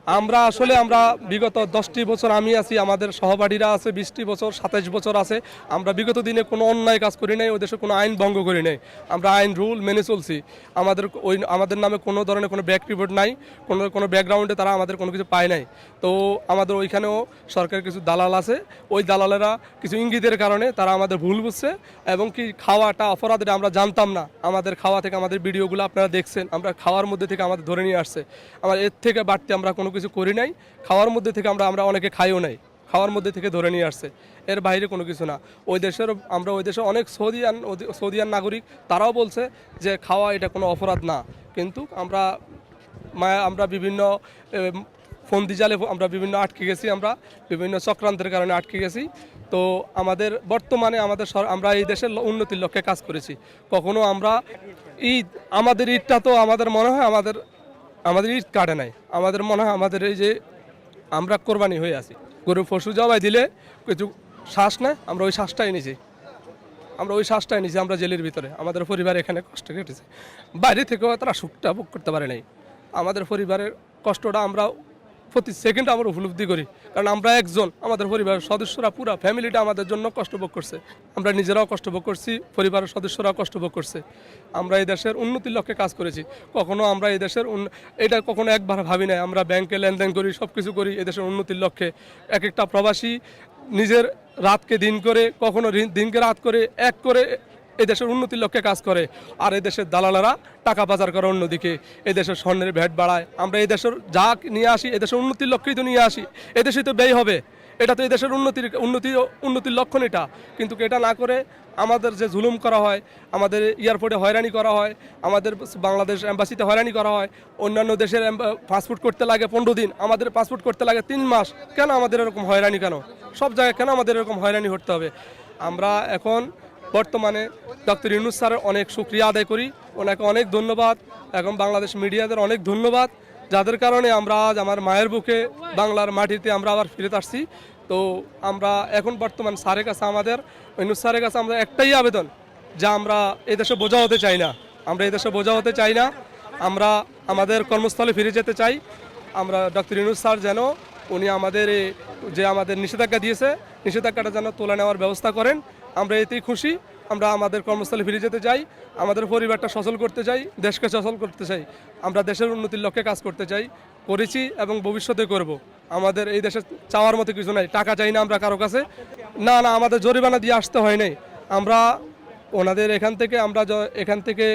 আমরা আসলে আমরা বিগত 10টি বছর আমি আছি, আমাদের সহপাঠীরা আছে 20টি বছর 27 বছর আছে। আমরা বিগত দিনে কোনো অন্যায় কাজ করি নাই, ওই দেশে কোনো আইন ভঙ্গ করি নাই। আমরা আইন রুল মেনে চলছি। আমাদের নামে কোনো ধরনের কোনো ব্যাক রিপোর্ট নাই, কোনো ব্যাকগ্রাউন্ডে তারা আমাদের কোনো কিছু পায় নাই। তো আমাদের ওইখানেও সরকারের কিছু দালাল আছে, ওই দালালেরা কিছু ইঙ্গিতের কারণে তারা আমাদের ভুল বুঝছে এবং কি খাওয়াটা অপরাধটা আমরা জানতাম না। আমাদের খাওয়া থেকে আমাদের ভিডিওগুলো আপনারা দেখছেন, আমরা খাওয়ার মধ্যে থেকে আমাদের ধরে নিয়ে আসছে। আমার এর থেকে বাড়তি আমরা কোনো কিছু করি নাই। খাওয়ার মধ্যে থেকে আমরা অনেকে খাইও নাই, খাওয়ার মধ্যে থেকে ধরে নিয়ে আসছে, এর বাইরে কোনো কিছু না। ওই দেশের অনেক সৌদিয়ান নাগরিক তারাও বলছে যে খাওয়া এটা কোনো অপরাধ না, কিন্তু আমরা বিভিন্ন ফন্দি জালে আমরা বিভিন্ন আটকে গেছি, আমরা বিভিন্ন চক্রান্তের কারণে আটকে গেছি। তো বর্তমানে আমরা এই দেশের উন্নতির লক্ষ্যে কাজ করেছি। কখনো আমরা আমাদের ঈদটা তো আমাদের মনে হয় আমাদের ঈদ কাটে নাই। আমাদের মনে হয় আমাদের এই যে আমরা কোরবানি হয়ে আছি, গরু পশু জবাই দিলে কিছু শ্বাস নেয়, আমরা ওই শ্বাসটাই নিছি। আমরা জেলের ভিতরে আমাদের পরিবার এখানে কষ্ট কেটেছে, বাইরে থেকেও তারা সুখটা ভোগ করতে পারে নাই। আমাদের পরিবারের কষ্টটা আমরা প্রতি সেকেন্ডে আমরা উপলব্ধি করি, কারণ আমরা একজন, আমাদের পরিবারের সদস্যরা পুরো ফ্যামিলিটা আমাদের জন্য কষ্ট ভোগ করছে। আমরা নিজেরাও কষ্ট ভোগ করছি, পরিবারের সদস্যরাও কষ্ট ভোগ করছে। আমরা এই দেশের উন্নতির লক্ষ্যে কাজ করেছি। কখনো আমরা এই দেশের এটা কখনো একবার ভাবি নাই। আমরা ব্যাংকে লেনদেন করি, সব কিছু করি এই দেশের উন্নতির লক্ষ্যে। এক একটা প্রবাসী নিজের রাতকে দিন করে, কখনো দিনকে রাত করে, এক করে এই দেশের উন্নতির লক্ষ্যে কাজ করে। আর এই দেশের দালালেরা টাকা পাচার করে অন্যদিকে, এই দেশের স্বর্ণের ভ্যাট বাড়ায়। আমরা এই দেশের যা নিয়ে আসি এই দেশের উন্নতির লক্ষ্যেই তো নিয়ে আসি, এদেশেই তো ব্যয় হবে। এটা তো এই দেশের উন্নতির লক্ষণ এটা। কিন্তু এটা না করে আমাদের যে জুলুম করা হয়, আমাদের এয়ারপোর্টে হয়রানি করা হয়, আমাদের বাংলাদেশ এম্বাসিতে হয়রানি করা হয়। অন্যান্য দেশের পাসপোর্ট করতে লাগে 15 দিন, আমাদের পাসপোর্ট করতে লাগে 3 মাস। কেন আমাদের এরকম হয়রানি? কেন সব জায়গায় কেন আমাদের এরকম হয়রানি হতে হবে? আমরা এখন বর্তমানে ডক্টর ইউনূস স্যারের অনেক শুকরিয়া আদায় করি, ওনাকে অনেক ধন্যবাদ। এখন বাংলাদেশ মিডিয়াদের অনেক ধন্যবাদ, যাদের কারণে আমরা আজ আমার মায়ের বুকে বাংলার মাটিতে আমরা আবার ফিরে আসছি। তো আমরা এখন বর্তমান স্যারের কাছে, আমাদের ইউনূস স্যারের কাছে আমরা একটাই আবেদন, যে আমরা এই দেশে বোঝা হতে চাই না। আমরা আমাদের কর্মস্থলে ফিরে যেতে চাই। আমরা ডক্টর ইউনূস স্যার যেন উনি আমাদের আমাদের নিষেধাজ্ঞা দিয়েছে, নিষেধাজ্ঞাটা যেন তুলে নেওয়ার ব্যবস্থা করেন। আমরা এতেই খুশি। আমরা আমাদের কর্মস্থলে ফিরে যেতে চাই, আমাদের পরিবারটা সচল করতে চাই, দেশকে সচল করতে চাই। আমরা দেশের উন্নতির লক্ষ্যে কাজ করতে চাই, করেছি এবং ভবিষ্যতে করব। আমাদের এই দেশে চাওয়ার মতো কিছু নাই, টাকা চাই না আমরা কারো কাছে। না, আমাদের জরিমানা দিয়ে আসতে হয় নাই। আমরা ওনাদের এখান থেকে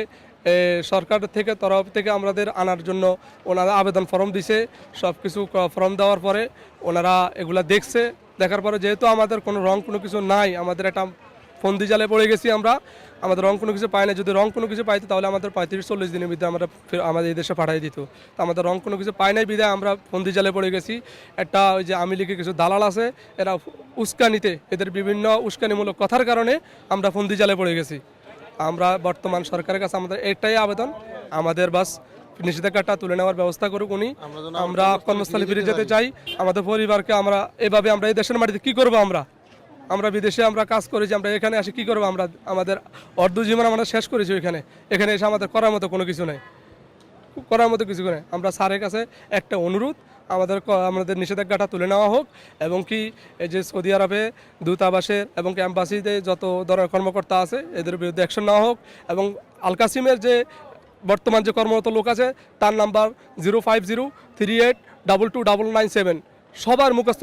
সরকার থেকে তরফ থেকে আমাদের আনার জন্য ওনারা আবেদন ফর্ম দিছে। সব কিছু ফর্ম দেওয়ার পরে ওনারা এগুলা দেখছে, দেখার পরে যেহেতু আমাদের কোনো কিছু নাই, আমাদের একটা ফন্দি জালে পড়ে গেছি। আমাদের কোনো কিছু পাই না। যদি কোনো কিছু পাইতো তাহলে আমাদের 35-40 দিনের ভিতরে আমাদের এই দেশে পাঠিয়ে দিত। তো আমাদের কোনো কিছু পাই নাই বিধায় আমরা ফন্দি জালে পড়ে গেছি। ওই যে আওয়ামী লীগের কিছু দালাল আছে, এরা এদের বিভিন্ন উস্কানিমূলক কথার কারণে আমরা ফন্দি জালে পড়ে গেছি। আমরা বর্তমান সরকারের কাছে আমাদের একটাই আবেদন, আমাদের বাস নিষেধাজ্ঞাটা তুলে নেওয়ার ব্যবস্থা করুক উনি। আমরা কর্মস্থলে ফিরে যেতে চাই। আমাদের পরিবারকে আমরা এই দেশের মাটিতে কি করবো? আমরা বিদেশে আমরা কাজ করেছি, আমরা এখানে আসি কি করবো? আমাদের অর্ধ জীবন আমরা শেষ করেছি এখানে এসে আমাদের করার মতো কিছু নেই। আমরা স্যারের কাছে একটা অনুরোধ, আমাদের নিষেধাজ্ঞাটা তুলে নেওয়া হোক, এবং কি এই যে সৌদি আরবে দূতাবাসের এবং এম্বাসিতে যত ধরনের কর্মকর্তা আছে এদের বিরুদ্ধে অ্যাকশন নেওয়া হোক। এবং আল কাসিমের যে বর্তমান যে কর্মরত লোক আছে তার নাম্বার 0503822997, সবার মুখস্থ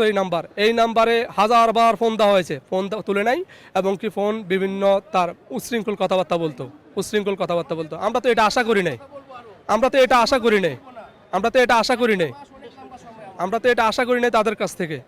এই নাম্বারে হাজারবার ফোন দেওয়া হয়েছে, ফোন তুলে নাই। এবং কি ফোন বিভিন্ন তার উচ্ছৃঙ্খল কথাবার্তা বলতো। আমরা তো এটা আশা করি নাই। আমরা তো এটা আশা করি নাই তাদের কাছ থেকে।